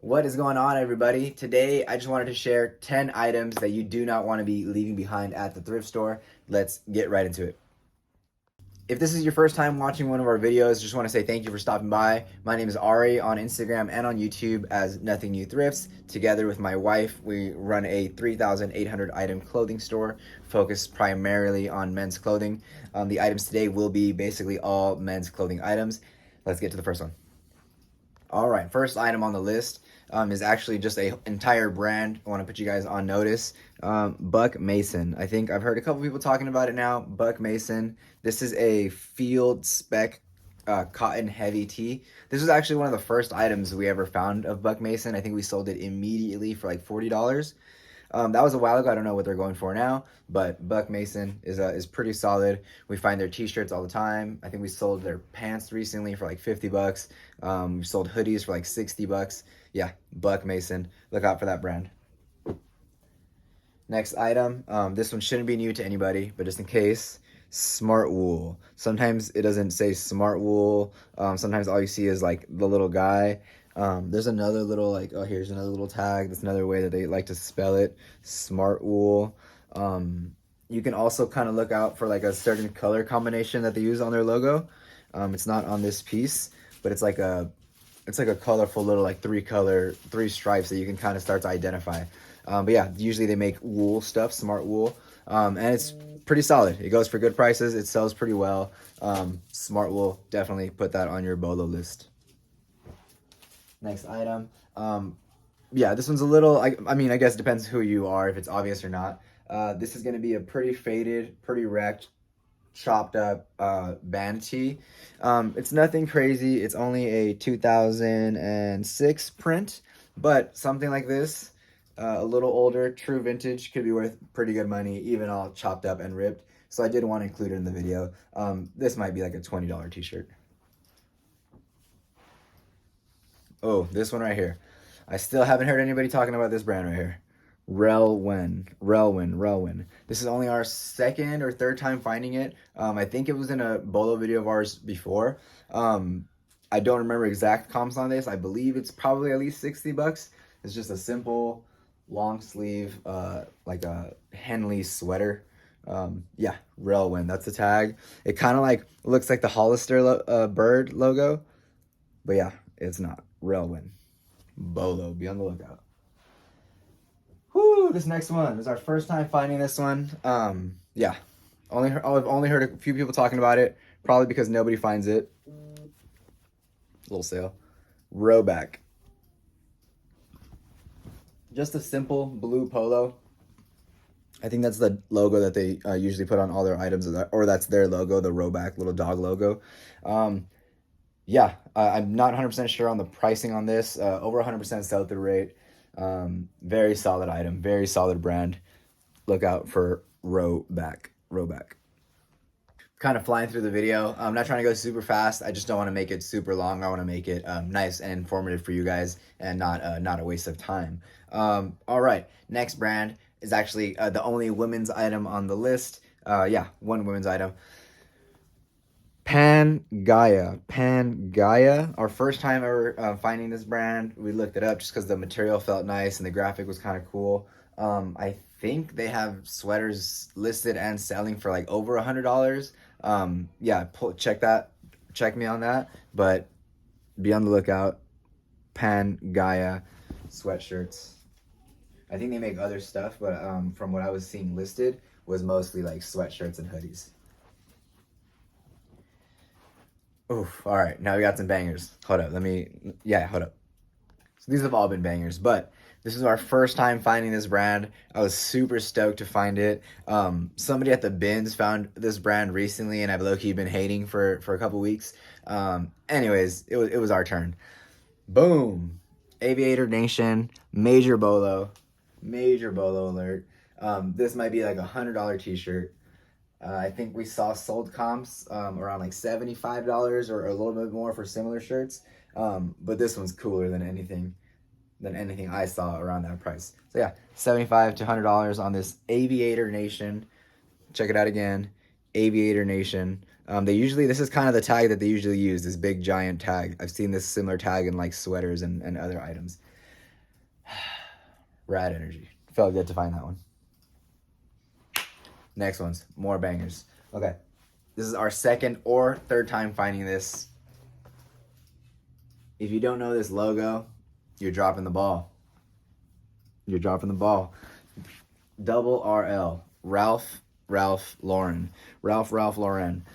What is going on, everybody? Today, I just wanted to share 10 items that you do not want to be leaving behind at the thrift store. Let's get right into it. If this is your first time watching one of our videos, just want to say thank you for stopping by. My name is Ari on Instagram and on YouTube as Nothing New Thrifts. Together with my wife, we run a 3,800 item clothing store focused primarily on men's clothing. The items today will be basically all men's clothing items. Let's get to the first one. All right, first item on the list is actually just a entire brand. I want to put you guys on notice. Buck Mason. I think I've heard a couple people talking about it now. Buck Mason. This is a field spec cotton heavy tee. This was actually one of the first items we ever found of Buck Mason. I think we sold it immediately for like $40. That was a while ago. I don't know what they're going for now, but Buck Mason is pretty solid. We find their t-shirts all the time. I think we sold their pants recently for like $50. We sold hoodies for like $60. Yeah, Buck Mason. Look out for that brand. Next item. This one shouldn't be new to anybody, but just in case, Smart Wool. Sometimes it doesn't say Smart Wool. Sometimes all you see is like the little guy. There's another little here's another little tag. That's another way that they like to spell it. Smart Wool. You can also kind of look out for like a certain color combination that they use on their logo. It's not on this piece, but it's like a colorful little like three stripes that you can kind of start to identify. But yeah, usually they make wool stuff, Smart Wool. And it's pretty solid. It goes for good prices. It sells pretty well. Smart Wool, definitely put that on your BOLO list. Next item. Yeah, this one's a little, I mean, I guess it depends who you are, if it's obvious or not. This is going to be a pretty faded, pretty wrecked, chopped up band tee. It's nothing crazy. It's only a 2006 print, but something like this, a little older, true vintage, could be worth pretty good money, even all chopped up and ripped. So I did want to include it in the video. This might be like a $20 t-shirt. Oh, this one right here. I still haven't heard anybody talking about this brand right here. Relwyn. This is only our second or third time finding it. I think it was in a BOLO video of ours before. I don't remember exact comps on this. I believe it's probably at least $60. It's just a simple long sleeve, like a Henley sweater. Yeah, Relwyn. That's the tag. It kind of like looks like the Hollister bird logo, but yeah, it's not. Relwyn. BOLO. Be on the lookout. Whoo, this next one is our first time finding this one. Yeah, I've only heard a few people talking about it, probably because nobody finds it. Little sale. Rowback. Just a simple blue polo. I think that's the logo that they usually put on all their items, or that's their logo, the Rowback little dog logo. Yeah, I'm not 100% sure on the pricing on this. Over 100% sell-through rate. Very solid item, very solid brand. Look out for Rowback. Kind of flying through the video. I'm not trying to go super fast. I just don't want to make it super long. I want to make it nice and informative for you guys and not a waste of time. All right, next brand is actually the only women's item on the list. Yeah, one women's item. Pangaea. Our first time ever finding this brand. We looked it up just because the material felt nice and the graphic was kind of cool. I think they have sweaters listed and selling for like over $100. Yeah, check me on that, but be on the lookout. Pangaea sweatshirts. I think they make other stuff, but from what I was seeing listed was mostly like sweatshirts and hoodies. Oof, all right, now we got some bangers. Hold up, hold up. So these have all been bangers, but this is our first time finding this brand. I was super stoked to find it. Somebody at the bins found this brand recently, and I've low-key been hating for a couple weeks. Anyways, it was our turn. Boom! Aviator Nation, major BOLO alert. This might be like a $100 t-shirt. I think we saw sold comps around like $75 or a little bit more for similar shirts. But this one's cooler than anything I saw around that price. So yeah, $75 to $100 on this Aviator Nation. Check it out again, Aviator Nation. This is kind of the tag that they usually use, this big giant tag. I've seen this similar tag in like sweaters and other items. Rad energy. Felt good to find that one. Next one's more bangers. Okay. This is our second or third time finding this. If you don't know this logo, you're dropping the ball. You're dropping the ball. Double RL. Ralph Lauren. Ralph Lauren.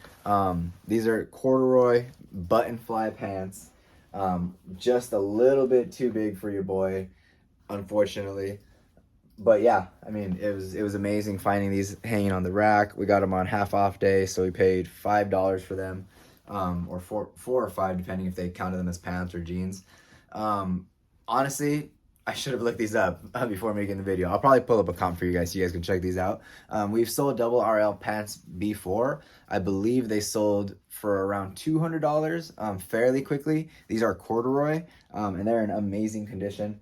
These are corduroy button fly pants. Just a little bit too big for your boy, unfortunately. But yeah, I mean, it was amazing finding these hanging on the rack. We got them on half off day, so we paid $5 for them, or four or five, depending if they counted them as pants or jeans. Honestly, I should have looked these up before making the video. I'll probably pull up a comp for you guys so you guys can check these out. We've sold double RL pants before. I believe they sold for around $200 fairly quickly. These are corduroy, and they're in amazing condition.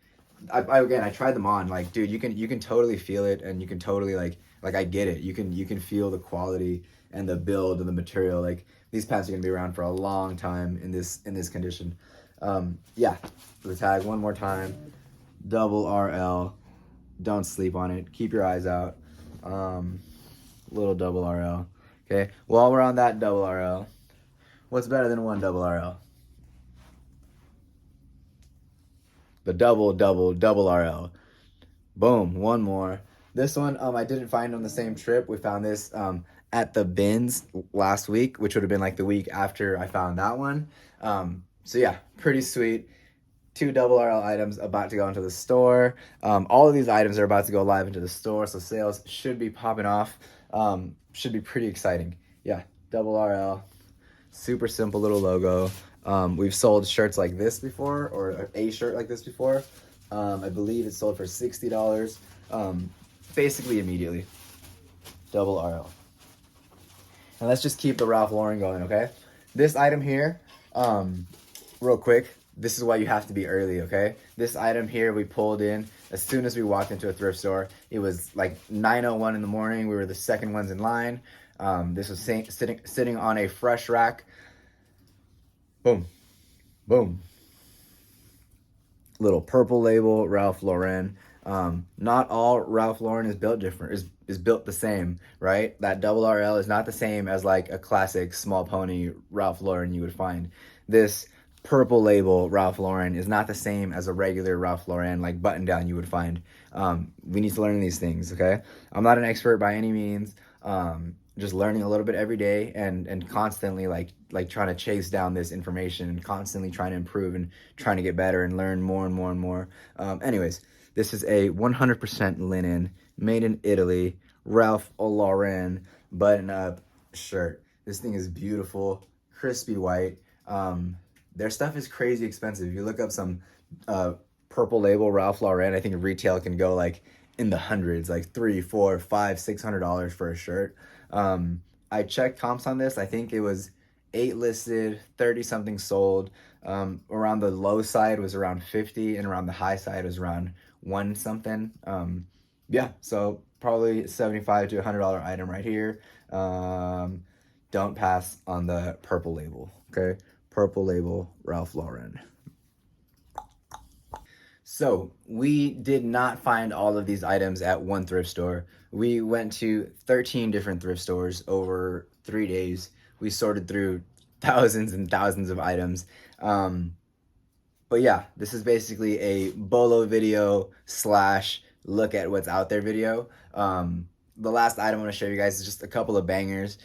I tried them on, like, dude, you can totally feel it, and you can totally like I get it. You can feel the quality and the build of the material. Like, these pants are gonna be around for a long time in this condition. Yeah, the tag one more time. Double RL. Don't sleep on it. Keep your eyes out. Little double RL. Okay. While we're on that double RL, what's better than one double RL? The double RL. Boom, one more. This one I didn't find on the same trip. We found this at the bins last week, which would have been like the week after I found that one. So yeah, pretty sweet. 2 double RL items about to go into the store. All of these items are about to go live into the store, so sales should be popping off. Should be pretty exciting. Yeah, double RL. Super simple little logo. We've sold shirts like this before, or a shirt like this before. I believe it sold for $60, basically immediately. Double RL. And let's just keep the Ralph Lauren going, okay? This item here, real quick, this is why you have to be early, okay? This item here we pulled in as soon as we walked into a thrift store. It was like 9:01 in the morning. We were the second ones in line. This was sitting on a fresh rack. Boom. Boom. Little purple label, Ralph Lauren. Not all Ralph Lauren is built different, is built the same, right? That double RL is not the same as like a classic small pony Ralph Lauren you would find. This purple label Ralph Lauren is not the same as a regular Ralph Lauren like button down you would find. We need to learn these things, okay? I'm not an expert by any means. Just learning a little bit every day and constantly like trying to chase down this information and constantly trying to improve and trying to get better and learn more and more and more. Anyways, this is a 100% linen, made in Italy, Ralph Lauren button-up shirt. This thing is beautiful, crispy white. Their stuff is crazy expensive. If you look up some purple label Ralph Lauren, I think retail can go like in the hundreds, like $300, $400, $500, $600 for a shirt. I checked comps on this. I think it was 8 listed, 30 something sold. Around the low side was around 50, and around the high side was around 1 something. Yeah, so probably $75 to $100 item right here. Don't pass on the purple label, okay? Purple label Ralph Lauren. So we did not find all of these items at one thrift store. We went to 13 different thrift stores over 3 days. We sorted through thousands and thousands of items. But yeah, this is basically a BOLO video / look at what's out there video. The last item I want to show you guys is just a couple of bangers.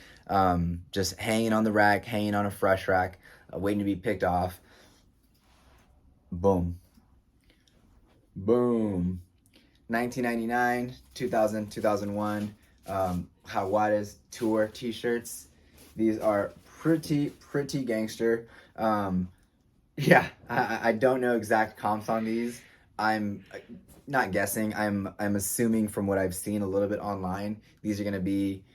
Just hanging on the rack, hanging on a fresh rack, waiting to be picked off. Boom. Boom. 1999, 2000, 2001, Hawada's tour t-shirts. These are pretty gangster. Yeah, I don't know exact comps on these. I'm not guessing. I'm assuming from what I've seen a little bit online, these are gonna be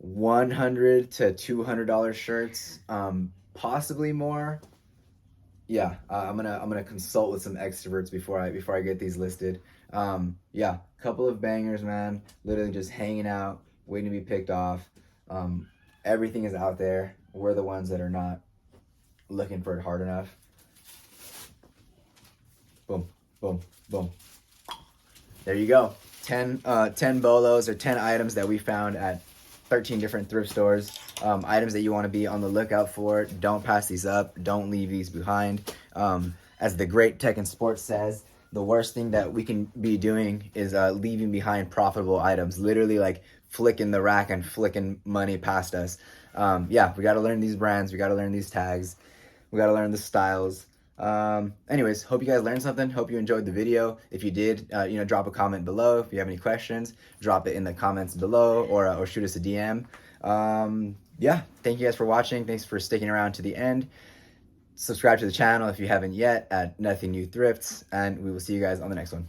$100 to $200 shirts, possibly more. Yeah, I'm gonna consult with some extroverts before I get these listed. Yeah, couple of bangers, man. Literally just hanging out, waiting to be picked off. Everything is out there. We're the ones that are not looking for it hard enough. Boom. Boom, boom. There you go. 10 bolos or 10 items that we found at 13 different thrift stores. Items that you want to be on the lookout for. Don't pass these up. Don't leave these behind. As the great Tech and Sports says, the worst thing that we can be doing is leaving behind profitable items. Literally like flicking the rack and flicking money past us. Yeah, we got to learn these brands. We got to learn these tags. We got to learn the styles. Anyways, hope you guys learned something. Hope you enjoyed the video. If you did, drop a comment below. If you have any questions, drop it in the comments below, or shoot us a DM. Yeah, thank you guys for watching. Thanks for sticking around to the end. Subscribe to the channel if you haven't yet at Nothing New Thrifts, and we will see you guys on the next one.